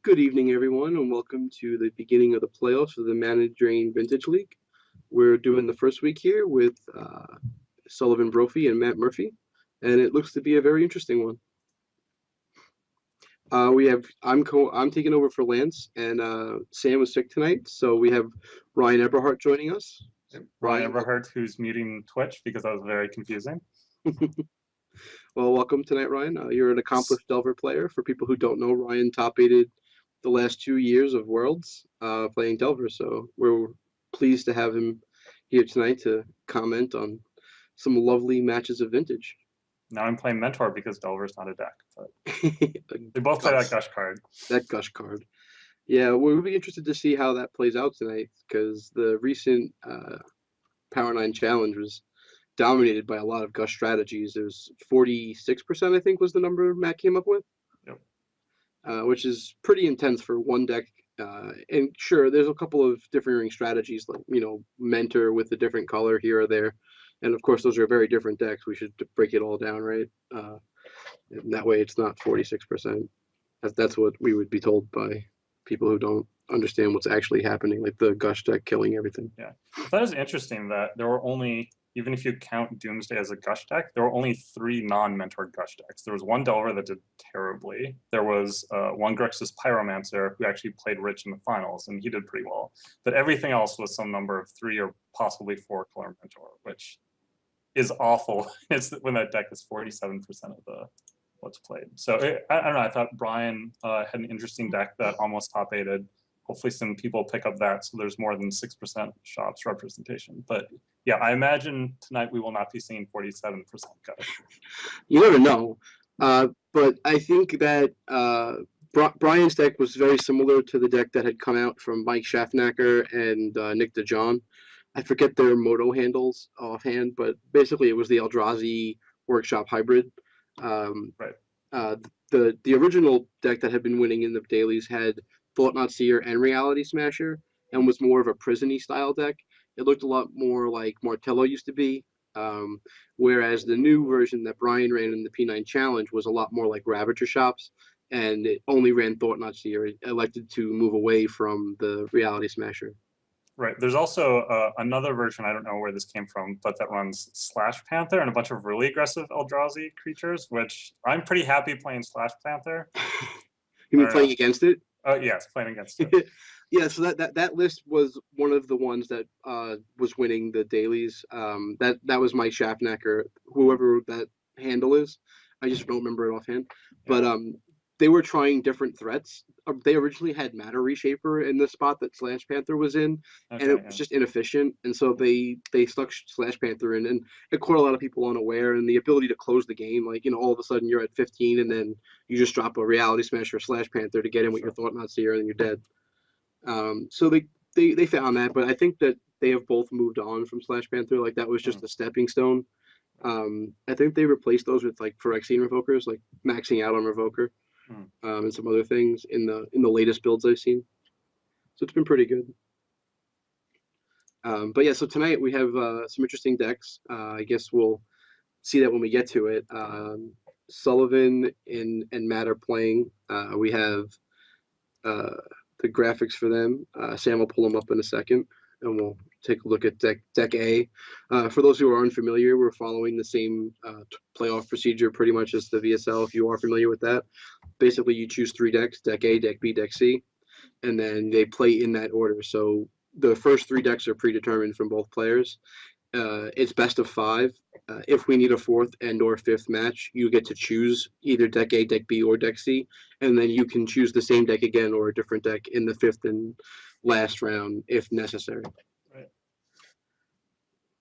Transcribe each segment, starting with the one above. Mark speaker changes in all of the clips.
Speaker 1: Good evening, everyone, and welcome to the beginning of the playoffs for the Managed Drain Vintage League. We're doing the first week here with Sullivan Brophy and Matt Murphy, and it looks to be a very interesting one. I'm taking over for Lance, and Sam was sick tonight, so we have Ryan Eberhardt joining us.
Speaker 2: Ryan Eberhardt, who's muting Twitch because that was very confusing.
Speaker 1: Well, welcome tonight, Ryan. You're an accomplished Delver player. For people who don't know, Ryan top-aided the last 2 years of Worlds playing Delver, so we're pleased to have him here tonight to comment on some lovely matches of Vintage.
Speaker 2: Now I'm playing Mentor because Delver's not a deck, but they both play that Gush card.
Speaker 1: That Gush card. Yeah, we'll be interested to see how that plays out tonight, because the recent Power 9 Challenge was dominated by a lot of Gush strategies. It was 46%, I think, was the number Matt came up with.
Speaker 2: Yep.
Speaker 1: Which is pretty intense for one deck. And sure, there's a couple of differing strategies, like, Mentor with a different color here or there. And of course, those are very different decks. We should break it all down, right? And that way it's not 46%. That's what we would be told by people who don't understand what's actually happening, like the Gush deck killing everything.
Speaker 2: Yeah. That is interesting that there were only, even if you count Doomsday as a Gush deck, there were only 3 non-Mentor Gush decks. There was one Delver that did terribly. There was one Grixis Pyromancer who actually played rich in the finals, and he did pretty well. But everything else was some number of 3 or possibly 4 color Mentor, which is awful. It's when that deck is 47% of the what's played. So I don't know. I thought Brian had an interesting deck that almost top-aided. Hopefully some people pick up that, so there's more than 6% shops representation. But yeah, I imagine tonight we will not be seeing 47% Gush.
Speaker 1: You never know. But I think that Brian's deck was very similar to the deck that had come out from Mike Schaffnacker and Nick DeJohn. I forget their moto handles offhand, but basically it was the Eldrazi Workshop hybrid.
Speaker 2: Right.
Speaker 1: The original deck that had been winning in the dailies had Thought Not Seer and Reality Smasher, and was more of a prison-y style deck. It looked a lot more like Martello used to be, whereas the new version that Brian ran in the P9 Challenge was a lot more like Ravager Shops, and it only ran Thought Not Seer. It elected to move away from the Reality Smasher.
Speaker 2: Right. There's also another version, I don't know where this came from, but that runs Slash Panther and a bunch of really aggressive Eldrazi creatures, which I'm pretty happy playing Slash Panther.
Speaker 1: You mean playing against it?
Speaker 2: Oh, yes, playing against it.
Speaker 1: Yeah, so that list was one of the ones that was winning the dailies. That was my Schaffnacker, whoever that handle is. I just don't remember it offhand. Yeah. But they were trying different threats. They originally had Matter Reshaper in the spot that Slash Panther was in, and it was just inefficient. And so they stuck Slash Panther in, and it caught a lot of people unaware. And the ability to close the game, like, all of a sudden you're at 15, and then you just drop a Reality Smasher or Slash Panther to get in with your Thought Not Seer, and then you're dead. So they found that, but I think that they have both moved on from Slash Panther. Like, that was just a stepping stone. I think they replaced those with like Phyrexian Revokers, like maxing out on Revoker. And some other things in the latest builds I've seen. So it's been pretty good. But yeah, so tonight we have some interesting decks. I guess we'll see that when we get to it. Sullivan and Matt are playing. We have the graphics for them. Sam will pull them up in a second, and we'll take a look at deck A. For those who are unfamiliar, we're following the same playoff procedure pretty much as the VSL, if you are familiar with that. Basically, you choose 3 decks, deck A, deck B, deck C, and then they play in that order. So the first 3 decks are predetermined from both players. It's best of 5. If we need a 4th and or 5th match, you get to choose either deck A, deck B, or deck C, and then you can choose the same deck again or a different deck in the 5th and last round if necessary.
Speaker 2: Right.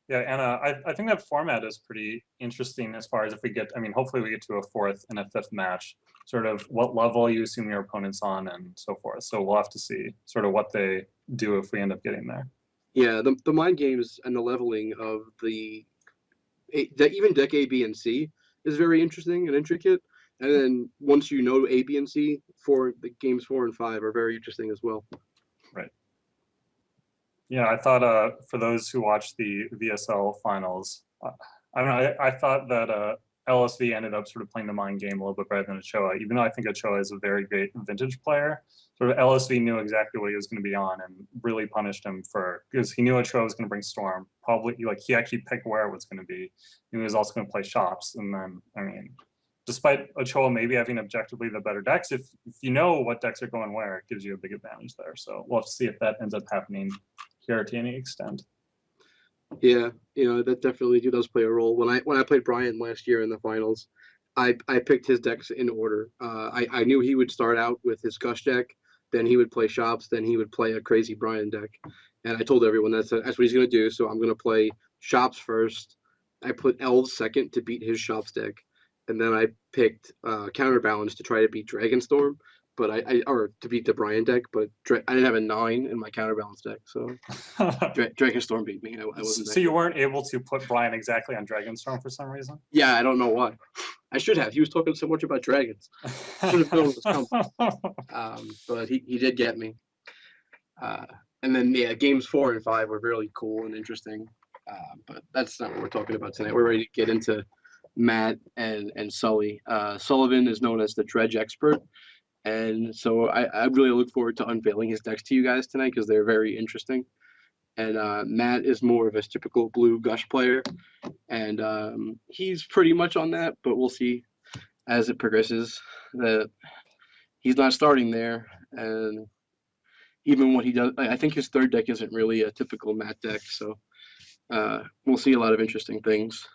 Speaker 2: Yeah, and I think that format is pretty interesting as far as if we get, hopefully we get to a 4th and a 5th match, sort of what level you assume your opponent's on and so forth. So we'll have to see sort of what they do if we end up getting there.
Speaker 1: Yeah, the mind games and the leveling of even deck A, B, and C is very interesting and intricate. And then once you know A, B, and C, for the games 4 and 5 are very interesting as well.
Speaker 2: Right. Yeah, I thought for those who watched the VSL finals, I thought that LSV ended up sort of playing the mind game a little bit better than Ochoa, even though I think Ochoa is a very great vintage player. Sort of LSV knew exactly what he was going to be on and really punished him because he knew Ochoa was going to bring Storm. Probably like he actually picked where it was going to be. He was also going to play Shops. And then, I mean, despite Ochoa maybe having objectively the better decks, if you know what decks are going where, it gives you a big advantage there. So we'll have to see if that ends up happening here to any extent.
Speaker 1: Yeah, that definitely does play a role. When I played Brian last year in the finals, I picked his decks in order. I knew he would start out with his Gush deck, then he would play Shops, then he would play a crazy Brian deck, and I told everyone that's what he's gonna do. So I'm gonna play Shops first. I put Elves second to beat his Shops deck, and then I picked Counterbalance to try to beat Dragonstorm, but or to beat the Brian deck, but I didn't have a 9 in my Counterbalance deck, so Dragonstorm beat me. I wasn't.
Speaker 2: So you weren't able to put Brian exactly on Dragonstorm for some reason?
Speaker 1: Yeah, I don't know why. I should have. He was talking so much about dragons. Should have known it was coming. But he did get me. And then games 4 and 5 were really cool and interesting. But that's not what we're talking about tonight. We're ready to get into Matt and Sully. Sullivan is known as the dredge expert. And so I really look forward to unveiling his decks to you guys tonight because they're very interesting. And Matt is more of a typical blue Gush player. And he's pretty much on that, but we'll see as it progresses that he's not starting there. And even what he does, I think his third deck isn't really a typical Matt deck. So we'll see a lot of interesting things.